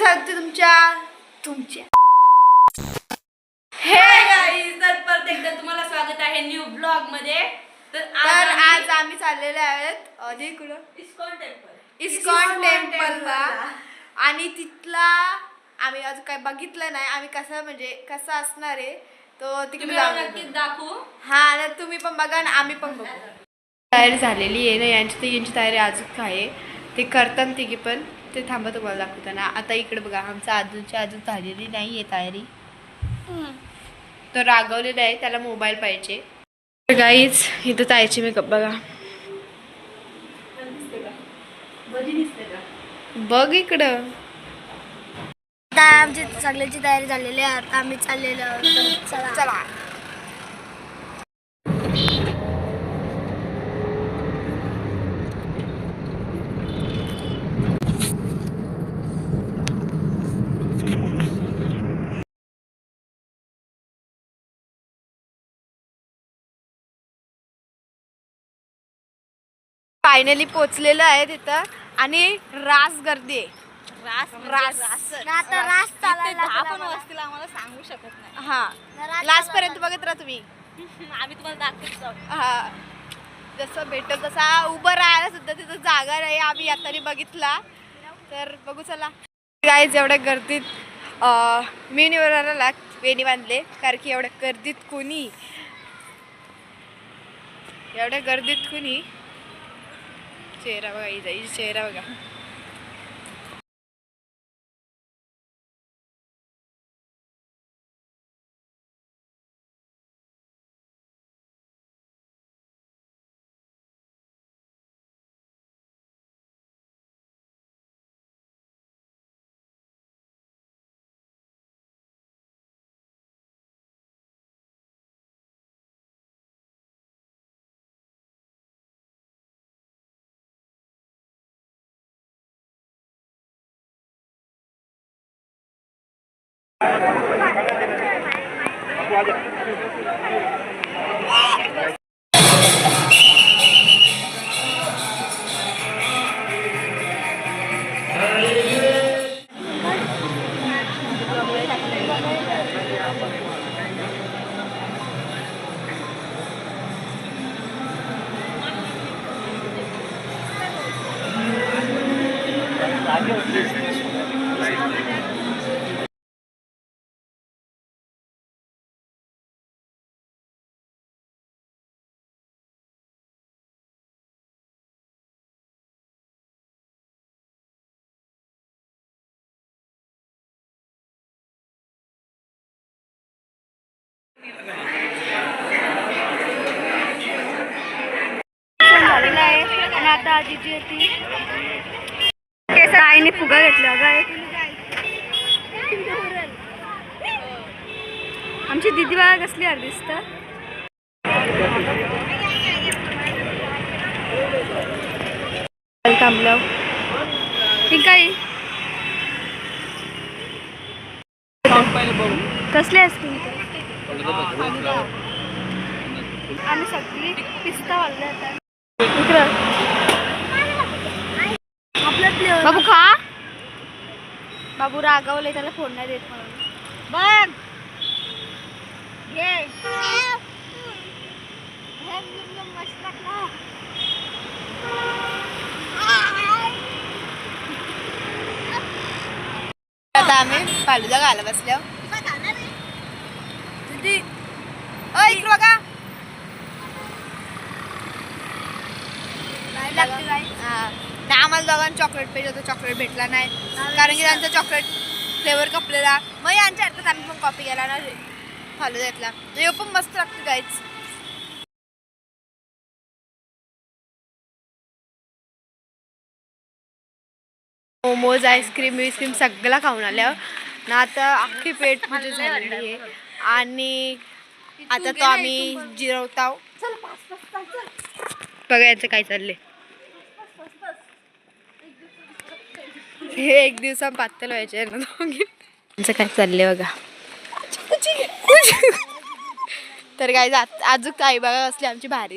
स्वागत तुमच्या हे गाईज, तर परत एकदा तुम्हाला स्वागत आहे न्यू ब्लॉग मध्ये. तर आज आम्ही चाललेले आहेत इस्कॉन टेम्पलला आणि तिथला आम्ही अजून काय बघितलं नाही. आम्ही कसं असणार आहे तो तिकडे नक्कीच दाखवू. हा ना, तुम्ही पण बघा ना आम्ही पण बघू. तयारी झालेली आहे ना, यांची तयारी अजून आहे. ते करतात तिघी पण, ते थांबा तुम्हाला दाखवताना. आता इकडे बघा, आमचा अजून झालेली नाही आहे तयारी. तो रागवलेला आहे, त्याला मोबाईल पाहिजे. गाईज इथं ताईची मेकअप बघा, बघ इकडं. आता आमची सगळ्याची तयारी झालेली आहे. आता आम्ही चाललेलो आहोत. चला. फायनली पोचलेलं आहे तिथं आणि रास गर्दी आहे. आता रास चालायला आपण वस्तीला आम्हाला सांगू शकत नाही. हा, लास्ट पर्यंत बघत राहा तुम्ही. आम्ही तुम्हाला दाखवत जाऊ. हा, जसं भेटल तसा उभं राहायला सुद्धा तिथं जागा नाही. आम्ही आता बघितला तर बघू चला. गाईज एवढ्या गर्दीत मी निवडायला वेणी बांधले, कारण की एवढ्या गर्दीत कोणी चेहरा बघा, इजाईचा चेहरा बघा. झालेला आहे आणि आता आजीची होती आईने फुगा घेतला. आमची दिदी बाळा कसली आली दिसत. थांबलं ठीक आहे. कसले असतील आणि सगळी पिस्ता वाढले आता. बाबू खा. बाबू रागावले, त्याला फोन नाही देत म्हणून. बघ आता आम्ही फालुदा घाला बसल्या. दीदी इकडं बघा. आम्हाला दोघांना चॉकलेट पाहिजे होतं, चॉकलेट भेटला नाही कारण की त्यांचा चॉकलेट फ्लेवर कपलेला. मग यांच्या हातात आम्ही पण कॉपी केला ना फालुद्यातला. हे पण मस्त लागतं गाईच. मोमोज, आईस्क्रीम सगळं खाऊन आल्यावर ना आता अख्खी पेट पूजा झालेली आहे आणि आता तो आम्ही जिरवताव. बघायचं काय चाललंय. हे एक दिवसा पातळ व्हायचे ना दोघी. काय चाललंय बघा. तर काय अजून काही बघा असली आमची भारी.